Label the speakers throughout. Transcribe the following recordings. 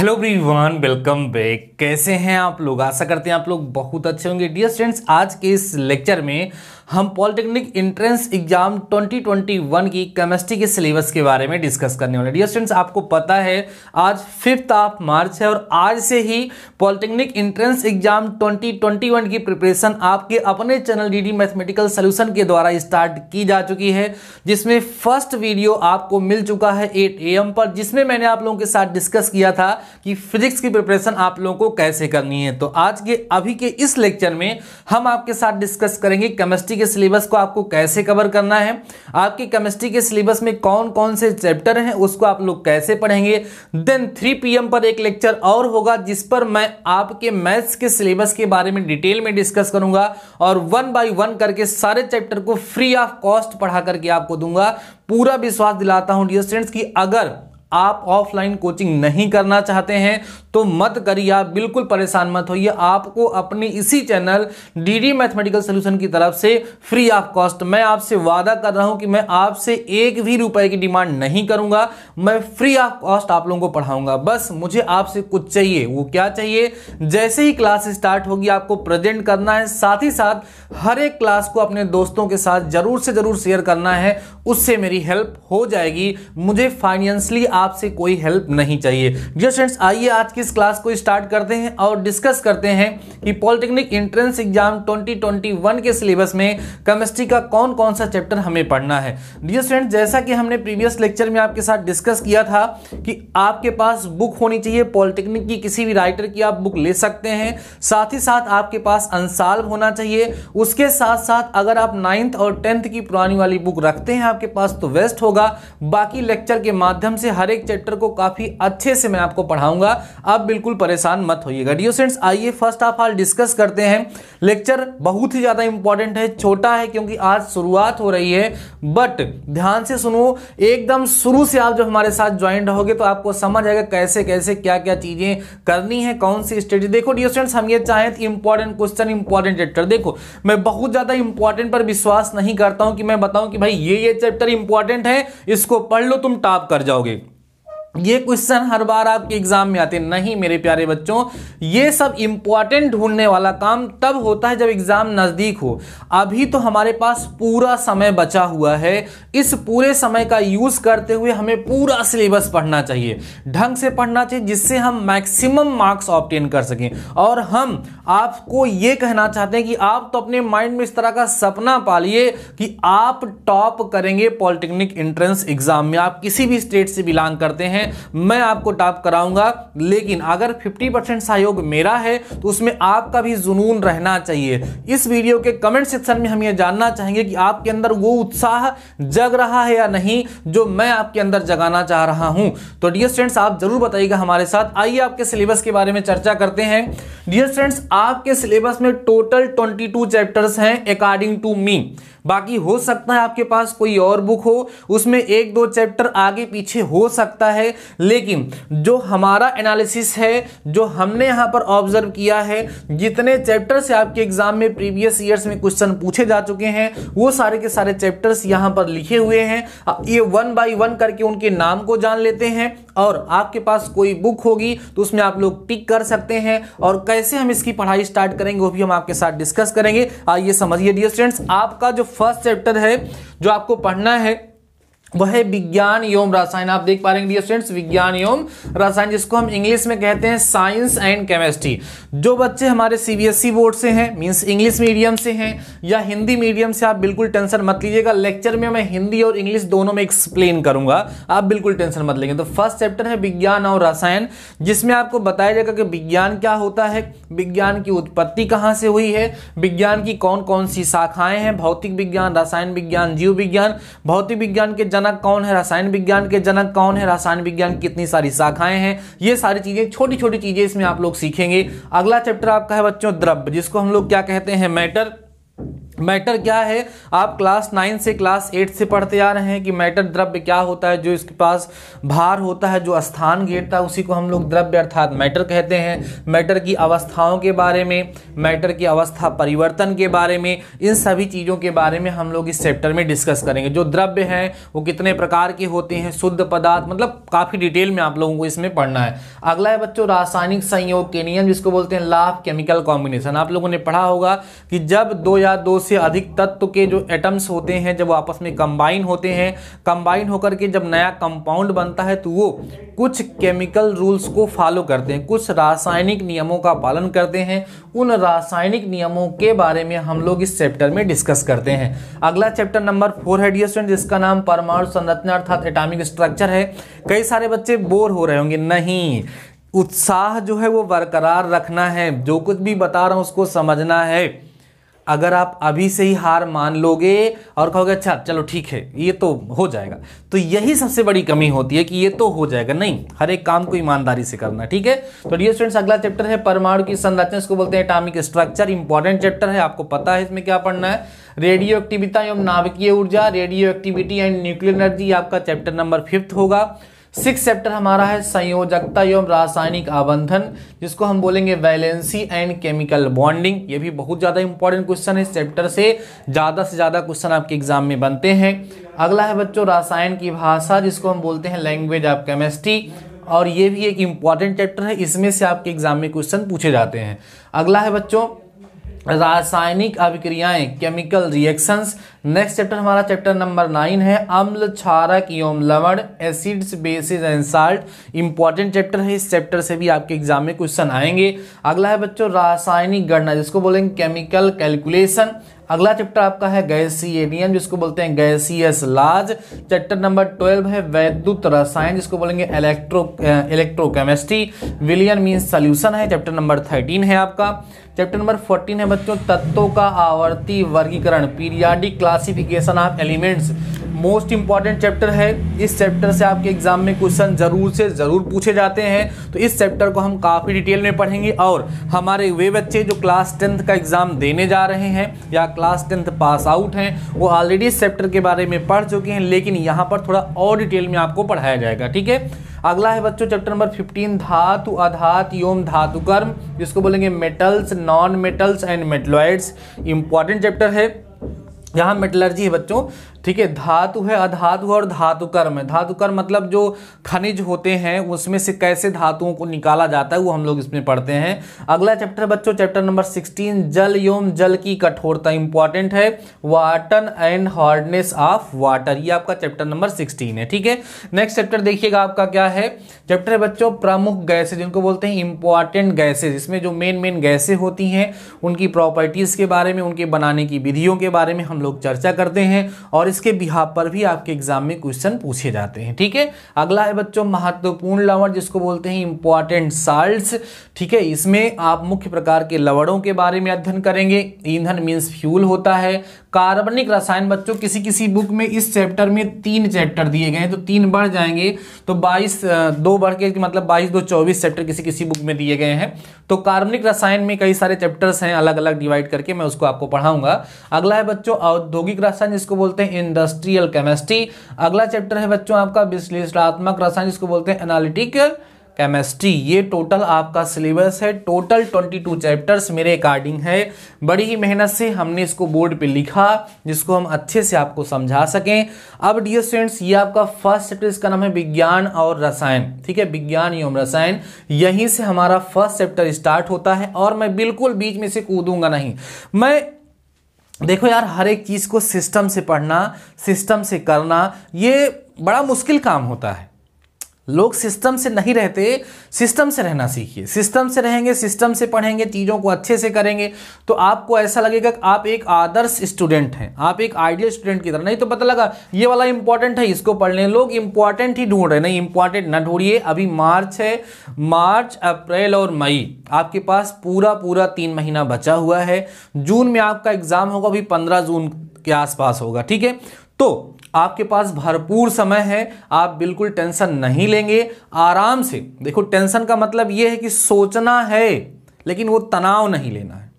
Speaker 1: Hello everyone, welcome back. कैसे हैं आप लोग? आशा करते हैं आप लोग बहुत अच्छे होंगे। डियर स्टूडेंट्स, आज के इस लेक्चर में हम पॉलिटेक्निक एंट्रेंस एग्जाम 2021 की केमिस्ट्री के सिलेबस के बारे में डिस्कस करने वाले। डियर स्टूडेंट्स, आपको पता है आज 5 मार्च है और आज से ही पॉलिटेक्निक एंट्रेंस एग्जाम 2021 की प्रिपरेशन आपके अपने चैनल डीडी मैथमेटिकल सॉल्यूशन के द्वारा स्टार्ट की जा चुकी है, जिसमें फर्स्ट वीडियो आपको मिल चुका है 8 AM पर, जिसमें मैंने आप लोगों के साथ डिस्कस किया था कि फिजिक्स की प्रिपरेशन आप लोगों को कैसे करनी है। तो आज के अभी के इस लेक्चर में हम आपके साथ डिस्कस करेंगे केमिस्ट्री के सिलेबस को आपको कैसे कवर करना है, आपकी केमिस्ट्री के सिलेबस में कौन कौन से चैप्टर हैं उसको आप लोग कैसे पढ़ेंगे। देन 3 PM पर एक लेक्चर और होगा जिस पर मैं आपके मैथ्स के सिलेबस के बारे में डिटेल में डिस्कस करूंगा और 1 by 1 करके सारे चैप्टर को फ्री ऑफ कॉस्ट पढ़ा करके आपको दूंगा। पूरा विश्वास दिलाता हूं डियर स्टूडेंट्स कि अगर आप ऑफलाइन कोचिंग नहीं करना चाहते हैं तो मत करिए, आप बिल्कुल परेशान मत होइए। आपको अपनी इसी चैनल डीडी मैथमेटिकल सॉल्यूशन की तरफ से फ्री ऑफ कॉस्ट, मैं आपसे वादा कर रहा हूं कि मैं आपसे एक भी रुपए की डिमांड नहीं करूंगा, मैं फ्री ऑफ कॉस्ट आप लोगों को पढ़ाऊंगा। बस मुझे आपसे कुछ चाहिए, वो क्या चाहिए? जैसे ही क्लास स्टार्ट होगी आपको प्रेजेंट करना है, साथ ही साथ हर एक क्लास को अपने दोस्तों के साथ जरूर से जरूर शेयर करना है, उससे मेरी हेल्प हो जाएगी। मुझे फाइनेंशियली आपसे कोई हेल्प नहीं चाहिए। डियर स्टूडेंट्स, आइए आज की इस क्लास को स्टार्ट करते हैं और डिस्कस करते हैं कि पॉलिटेक्निक एंट्रेंस एग्जाम 2021 के सिलेबस में केमिस्ट्री का कौन कौन सा चैप्टर हमें पढ़ना है। डियर स्टूडेंट्स, जैसा कि हमने प्रीवियस लेक्चर में आपके साथ डिस्कस किया था कि आपके पास बुक होनी चाहिए पॉलिटेक्निक की, किसी भी राइटर की आप बुक ले सकते हैं, साथ ही साथ आपके पास अनसॉल्व होना चाहिए। उसके साथ साथ अगर आप 9th और 10th की पुरानी वाली बुक रखते हैं आपके पास तो बेस्ट होगा। बाकी लेक्चर के माध्यम से हर एक चैप्टर को काफी अच्छे से मैं आपको पढ़ाऊंगा, आप बिल्कुल परेशान मत होइएगा। डियर स्टूडेंट्स, आइए फर्स्ट ऑफ ऑल डिस्कस करते हैं। लेक्चर बहुत ही ज्यादा इंपॉर्टेंट है, छोटा है क्योंकि आज शुरुआत हो रही है, बट ध्यान से सुनो, एकदम शुरू से आप जब हमारे साथ ज्वाइन रहोगे तो आपको समझ आएगा कैसे कैसे क्या क्या चीजें करनी है, कौन सी स्ट्रेटेजी। देखो डियर स्टूडेंट्स, हम ये चाहें तो इंपॉर्टेंट क्वेश्चन, इंपॉर्टेंट चैप्टर, देखो मैं बहुत ज्यादा इंपॉर्टेंट पर विश्वास नहीं करता हूं कि मैं बताऊं कि भाई ये चैप्टर इंपॉर्टेंट है, इसको पढ़ लो तुम टॉप कर जाओगे। ये क्वेश्चन हर बार आपके एग्जाम में आते नहीं मेरे प्यारे बच्चों। ये सब इंपॉर्टेंट ढूंढने वाला काम तब होता है जब एग्जाम नजदीक हो। अभी तो हमारे पास पूरा समय बचा हुआ है, इस पूरे समय का यूज करते हुए हमें पूरा सिलेबस पढ़ना चाहिए, ढंग से पढ़ना चाहिए, जिससे हम मैक्सिमम मार्क्स ऑब्टेन कर सकें। और हम आपको ये कहना चाहते हैं कि आप तो अपने माइंड में इस तरह का सपना पालिए कि आप टॉप करेंगे पॉलिटेक्निक एंट्रेंस एग्जाम में। आप किसी भी स्टेट से बिलोंग करते हैं, मैं आपको टॉप कराऊंगा, लेकिन अगर 50% सहयोग मेरा है तो उसमें आपका भी जुनून रहना चाहिए। इस वीडियो के कमेंट सेक्शन में हम ये जानना चाहेंगे कि आपके अंदर वो उत्साह जग रहा है या नहीं जो मैं आपके अंदर जगाना चाह रहा हूं। तो डियर स्टूडेंट्स, आप जरूर बताइएगा हमारे साथ। आइए आपके सिलेबस के बारे में चर्चा करते हैं। डियर स्टूडेंट्स, आपके सिलेबस में टोटल 22 चैप्टर्स हैं अकॉर्डिंग टू मी। बाकी हो सकता है आपके पास कोई और बुक हो, उसमें 1-2 चैप्टर आगे पीछे हो सकता है, लेकिन जो हमारा एनालिसिस है, जो हमने यहां पर ऑब्जर्व किया है, जितने चैप्टर से आपके एग्जाम में प्रीवियस ईयर्स में क्वेश्चन पूछे जा चुके हैं, वो सारे के सारे चैप्टर्स यहां पर लिखे हुए हैं। ये 1 by 1 करके उनके नाम को जान लेते हैं और आपके पास कोई बुक होगी तो उसमें आप लोग टिक कर सकते हैं। और कैसे हम इसकी पढ़ाई स्टार्ट करेंगे वो भी हम आपके साथ डिस्कस करेंगे। आइए समझिए डियर स्टूडेंट्स, आपका जो फर्स्ट चैप्टर है जो आपको पढ़ना है वह है विज्ञान एवं रसायन। आप देख पा रहे हैं डियर स्टूडेंट्स, विज्ञान एवं रसायन, जिसको हम इंग्लिश में कहते हैं साइंस एंड केमिस्ट्री। जो बच्चे हमारे सीबीएसई बोर्ड से हैं, मींस इंग्लिश मीडियम से हैं या हिंदी मीडियम से, आप बिल्कुल टेंशन मत लीजिएगा। लेक्चर में मैं हिंदी और इंग्लिश दोनों में एक्सप्लेन करूंगा, आप बिल्कुल टेंशन मत लेंगे। तो फर्स्ट चैप्टर है विज्ञान और रसायन, जिसमें आपको बताया जाएगा कि विज्ञान क्या होता है, विज्ञान की उत्पत्ति कहां से हुई है, विज्ञान की कौन कौन सी शाखाएं हैं, भौतिक विज्ञान, रसायन विज्ञान, जीव विज्ञान, भौतिक विज्ञान के जनक कौन है, रसायन विज्ञान के जनक कौन है, रसायन विज्ञान की कितनी सारी शाखाएं हैं, ये सारी चीजें, छोटी छोटी चीजें इसमें आप लोग सीखेंगे। अगला चैप्टर आपका है बच्चों द्रव्य, जिसको हम लोग क्या कहते हैं, मैटर। मैटर क्या है, आप क्लास 9 से क्लास 8 से पढ़ते आ रहे हैं कि मैटर द्रव्य क्या होता है। जो इसके पास भार होता है, जो स्थान घेरता है, उसी को हम लोग द्रव्य अर्थात मैटर कहते हैं। मैटर की अवस्थाओं के बारे में, मैटर की अवस्था परिवर्तन के बारे में, इन सभी चीज़ों के बारे में हम लोग इस चैप्टर में डिस्कस करेंगे। जो द्रव्य हैं वो कितने प्रकार के होते हैं, शुद्ध पदार्थ, मतलब काफ़ी डिटेल में आप लोगों को इसमें पढ़ना है। अगला है बच्चों रासायनिक संयोग के नियम, जिसको बोलते हैं लॉ ऑफ केमिकल कॉम्बिनेशन। आप लोगों ने पढ़ा होगा कि जब दो या दो से अधिक तत्व के जो एटम्स होते हैं, जब वो आपस में कंबाइन होते हैं, कंबाइन होकर के जब नया कंपाउंड बनता है, तो वो कुछ केमिकल रूल्स को फॉलो करते हैं, कुछ रासायनिक नियमों का पालन करते हैं। उन रासायनिक नियमों के बारे में हम लोग इस चैप्टर में डिस्कस करते हैं। अगला चैप्टर नंबर 4 है डियर स्टूडेंट, जिसका नाम परमाणु संरचना अर्थात एटॉमिक स्ट्रक्चर है। कई सारे बच्चे बोर हो रहे होंगे, नहीं, उत्साह जो है वो बरकरार रखना है, जो कुछ भी बता रहा हूं उसको समझना है। अगर आप अभी से ही हार मान लोगे और कहोगे अच्छा चलो ठीक है ये तो हो जाएगा, तो यही सबसे बड़ी कमी होती है कि ये तो हो जाएगा। नहीं, हर एक काम को ईमानदारी से करना, ठीक है। तो डियर स्टूडेंट्स अगला चैप्टर है परमाणु की संरचना, इसको बोलते हैं एटॉमिक स्ट्रक्चर। इंपॉर्टेंट चैप्टर है, आपको पता है इसमें क्या पढ़ना है। रेडियो एक्टिविटी एवं नाभिकीय ऊर्जा, radio activity and nuclear energy आपका चैप्टर नंबर 5 होगा। 6 चैप्टर हमारा है संयोजकता एवं रासायनिक आबंधन, जिसको हम बोलेंगे वैलेंसी एंड केमिकल बॉन्डिंग। ये भी बहुत ज़्यादा इंपॉर्टेंट क्वेश्चन है, इस चैप्टर से ज़्यादा क्वेश्चन आपके एग्जाम में बनते हैं। अगला है बच्चों रसायन की भाषा, जिसको हम बोलते हैं लैंग्वेज ऑफ केमिस्ट्री, और ये भी एक इंपॉर्टेंट चैप्टर है, इसमें से आपके एग्जाम में क्वेश्चन पूछे जाते हैं। अगला है बच्चों रासायनिक अभिक्रियाएं, केमिकल रिएक्शंस। नेक्स्ट चैप्टर हमारा चैप्टर नंबर 9 है अम्ल, क्षारक एवं लवण, acids, basis and salt. Important chapter है, इस चैप्टर से भी आपके एग्जाम में क्वेश्चन आएंगे। अगला है बच्चों रासायनिक गणना, जिसको बोलेंगे केमिकल कैलकुलेशन। अगला चैप्टर आपका है गैसीय नियम, जिसको बोलते हैं गैसियस लॉज। चैप्टर नंबर 12 है वैद्युत रसायन, जिसको बोलेंगे इलेक्ट्रोकेमिस्ट्री। विलियन मीन्स सॉल्यूशन है, चैप्टर नंबर 13 है आपका। चैप्टर नंबर 14 है बच्चों तत्वों का आवर्ती वर्गीकरण, periodic classification of elements. Most important chapter है, इस चैप्टर से आपके एग्जाम में क्वेश्चन जरूर से जरूर पूछे जाते हैं। तो इस चैप्टर को हम काफ़ी डिटेल में पढ़ेंगे, और हमारे वे बच्चे जो क्लास 10th का एग्जाम देने जा रहे हैं या क्लास 10th पास आउट हैं, वो ऑलरेडी इस चैप्टर के बारे में पढ़ चुके हैं, लेकिन यहाँ पर थोड़ा और डिटेल में आपको पढ़ाया जाएगा, ठीक है। अगला है बच्चों चैप्टर नंबर 15 धातु, अधातु एवं धातुकर्म, जिसको बोलेंगे metals, non metals and metalloids. Important chapter है, यहाँ मेटलर्जी है बच्चों, ठीक है। धातु है, अधातु और धातुकर्म है। धातुकर्म मतलब जो खनिज होते हैं उसमें से कैसे धातुओं को निकाला जाता है, वो हम लोग इसमें पढ़ते हैं। अगला चैप्टर बच्चों चैप्टर नंबर 16 जल एवं जल की कठोरता। इंपॉर्टेंट है water and hardness of water, ये आपका चैप्टर नंबर 16 है, ठीक है। नेक्स्ट चैप्टर देखिएगा आपका क्या है, चैप्टर है बच्चों प्रमुख गैसेज, जिनको बोलते हैं इंपॉर्टेंट गैसेज। इसमें जो मेन गैसें होती हैं उनकी प्रॉपर्टीज के बारे में, उनके बनाने की विधियों के बारे में हम लोग चर्चा करते हैं, और इसके बिहाफ पर भी आपके एग्जाम में क्वेश्चन पूछे जाते हैं, ठीक है। अगला है बच्चों महत्वपूर्ण लवण, जिसको बोलते हैं इंपॉर्टेंट साल्ट्स, ठीक है। इसमें आप मुख्य प्रकार के लवणों के बारे में अध्ययन करेंगे। ईंधन मीन्स फ्यूल होता है। कार्बनिक रसायन बच्चों किसी बुक में इस चैप्टर में 3 चैप्टर दिए गए हैं, तो 3 बढ़ जाएंगे तो 22, 2 बढ़ के मतलब 22 2 24 चैप्टर किसी बुक में दिए गए हैं। तो कार्बनिक रसायन में कई सारे चैप्टर्स हैं, अलग अलग डिवाइड करके मैं उसको आपको पढ़ाऊंगा। अगला है बच्चों औद्योगिक रसायन, जिसको बोलते हैं इंडस्ट्रियल केमिस्ट्री। अगला चैप्टर है बच्चों आपका विश्लेषणात्मक रसायन, जिसको बोलते हैं एनालिटिकल केमिस्ट्री। ये टोटल आपका सिलेबस है, टोटल 22 चैप्टर्स मेरे अकॉर्डिंग है। बड़ी ही मेहनत से हमने इसको बोर्ड पे लिखा, जिसको हम अच्छे से आपको समझा सकें। अब डियर स्टूडेंट्स ये आपका फर्स्ट चैप्टर, इसका नाम है विज्ञान और रसायन, ठीक है, विज्ञान एवं रसायन। यहीं से हमारा फर्स्ट चैप्टर स्टार्ट होता है, और मैं बिल्कुल बीच में से कूदूंगा नहीं। मैं देखो यार, हर एक चीज को सिस्टम से पढ़ना, सिस्टम से करना, ये बड़ा मुश्किल काम होता है। लोग सिस्टम से नहीं रहते, सिस्टम से रहना सीखिए। सिस्टम से रहेंगे, सिस्टम से पढ़ेंगे, चीज़ों को अच्छे से करेंगे, तो आपको ऐसा लगेगा कि आप एक आदर्श स्टूडेंट हैं, आप एक आइडियल स्टूडेंट की तरह। नहीं तो पता लगा ये वाला इंपॉर्टेंट है, इसको पढ़ लें। लोग इंपॉर्टेंट ही ढूंढ रहे हैं, नहीं इंपॉर्टेंट ना ढूंढिए। अभी मार्च है, मार्च, अप्रैल और मई, आपके पास पूरा 3 महीना बचा हुआ है। जून में आपका एग्जाम होगा, अभी 15 जून के आसपास होगा, ठीक है। तो आपके पास भरपूर समय है, आप बिल्कुल टेंशन नहीं लेंगे, आराम से। देखो टेंशन का मतलब यह है कि सोचना है, लेकिन वो तनाव नहीं लेना है।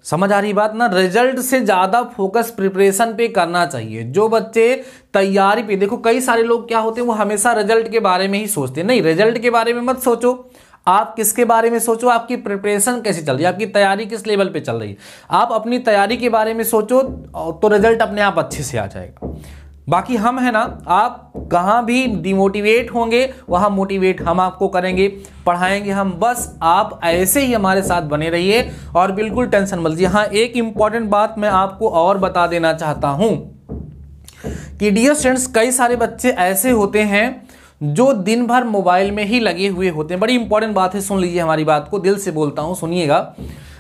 Speaker 1: समझ आ रही बात ना। रिजल्ट से ज़्यादा फोकस प्रिपरेशन पे करना चाहिए। जो बच्चे तैयारी पे, देखो कई सारे लोग क्या होते हैं वो हमेशा रिजल्ट के बारे में ही सोचते हैं। नहीं, रिजल्ट के बारे में मत सोचो, आप किसके बारे में सोचो, आपकी प्रिपरेशन कैसी चल रही है, आपकी तैयारी किस लेवल पे चल रही है। आप अपनी तैयारी के बारे में सोचो तो रिजल्ट अपने आप अच्छे से आ जाएगा। बाकी हम है ना, आप कहाँ भी डिमोटिवेट होंगे वहाँ मोटिवेट हम आपको करेंगे, पढ़ाएंगे हम, बस आप ऐसे ही हमारे साथ बने रहिए और बिल्कुल टेंशन मत लीजिए। हाँ, एक इंपॉर्टेंट बात मैं आपको और बता देना चाहता हूँ कि डियर स्टूडेंट्स, कई सारे बच्चे ऐसे होते हैं जो दिन भर मोबाइल में ही लगे हुए होते हैं। बड़ी इंपॉर्टेंट बात है, सुन लीजिए हमारी बात को, दिल से बोलता हूँ, सुनिएगा।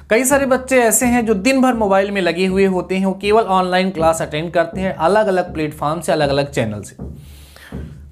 Speaker 1: कई सारे बच्चे ऐसे हैं जो दिन भर मोबाइल में लगे हुए होते हैं, वो केवल ऑनलाइन क्लास अटेंड करते हैं अलग अलग प्लेटफॉर्म से, अलग अलग चैनल से।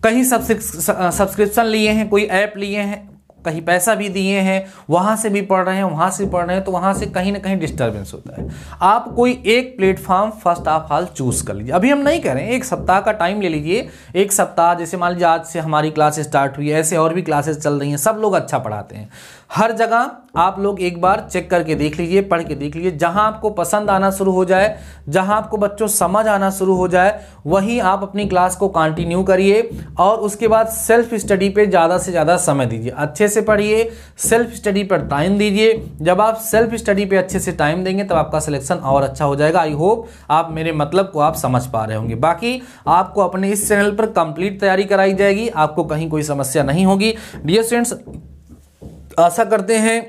Speaker 1: कहीं सब्सक्रिप्शन लिए हैं, कोई ऐप लिए हैं, कहीं पैसा भी दिए हैं, वहाँ से भी पढ़ रहे हैं, वहाँ से पढ़ रहे हैं, तो वहाँ से कहीं ना कहीं डिस्टर्बेंस होता है। आप कोई एक platform first of all choose कर लीजिए। अभी हम नहीं कह रहे हैं, एक सप्ताह का टाइम ले लीजिए। एक सप्ताह, जैसे मान लीजिए आज से हमारी क्लास स्टार्ट हुई है, ऐसे और भी क्लासेस चल रही हैं, सब लोग अच्छा पढ़ाते हैं। हर जगह आप लोग एक बार चेक करके देख लीजिए, पढ़ के देख लीजिए। जहाँ आपको पसंद आना शुरू हो जाए, जहाँ आपको बच्चों समझ आना शुरू हो जाए, वहीं आप अपनी क्लास को कंटिन्यू करिए और उसके बाद सेल्फ स्टडी पे ज़्यादा से ज़्यादा समय दीजिए। अच्छे से पढ़िए, सेल्फ स्टडी पर टाइम दीजिए। जब आप सेल्फ स्टडी पे अच्छे से टाइम देंगे तब आपका सिलेक्शन और अच्छा हो जाएगा। आई होप आप मेरे मतलब को आप समझ पा रहे होंगे। बाकी आपको अपने इस चैनल पर कंप्लीट तैयारी कराई जाएगी, आपको कहीं कोई समस्या नहीं होगी। डियर स्टूडेंट्स, आशा करते हैं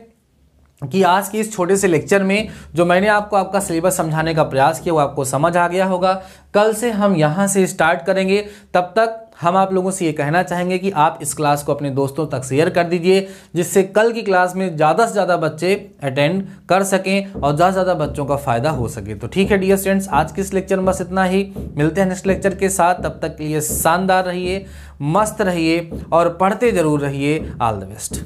Speaker 1: कि आज के इस छोटे से लेक्चर में जो मैंने आपको आपका सिलेबस समझाने का प्रयास किया वो आपको समझ आ गया होगा। कल से हम यहाँ से स्टार्ट करेंगे, तब तक हम आप लोगों से ये कहना चाहेंगे कि आप इस क्लास को अपने दोस्तों तक शेयर कर दीजिए, जिससे कल की क्लास में ज़्यादा से ज़्यादा बच्चे अटेंड कर सकें और ज़्यादा से ज़्यादा बच्चों का फ़ायदा हो सके। तो ठीक है डियर स्टूडेंट्स, आज के इस लेक्चर में बस इतना ही। मिलते हैं नेक्स्ट लेक्चर के साथ, तब तक के लिए शानदार रहिए, मस्त रहिए और पढ़ते ज़रूर रहिए। All the best.